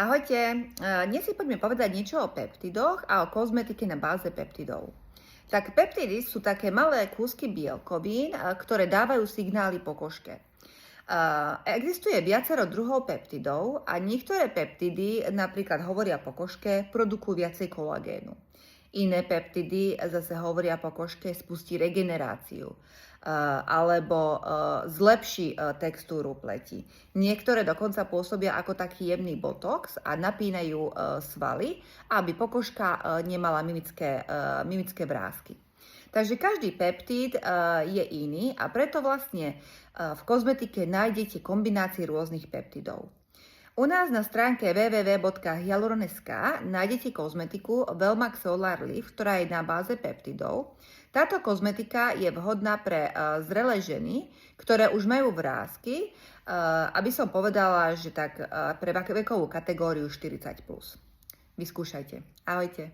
Ahojte, dnes si poďme povedať niečo o peptidoch a o kozmetike na báze peptidov. Tak peptidy sú také malé kúsky bielkovín, ktoré dávajú signály pokožke. Existuje viacero druhov peptidov a niektoré peptidy, napríklad hovoria pokožke, produkujú viacej kolagénu. Iné peptidy zase hovoria pokožke, spustí regeneráciu alebo zlepší textúru pleti. Niektoré dokonca pôsobia ako taký jemný botox a napínajú svaly, aby pokožka nemala mimické vrásky. Takže každý peptid je iný a preto vlastne v kozmetike nájdete kombinácie rôznych peptidov. U nás na stránke www.hyaluron.sk nájdete kozmetiku Velmax Solar Lift, ktorá je na báze peptidov. Táto kozmetika je vhodná pre zrelé ženy, ktoré už majú vrásky, aby som povedala, že tak pre vekovú kategóriu 40+. Vyskúšajte. Ahojte.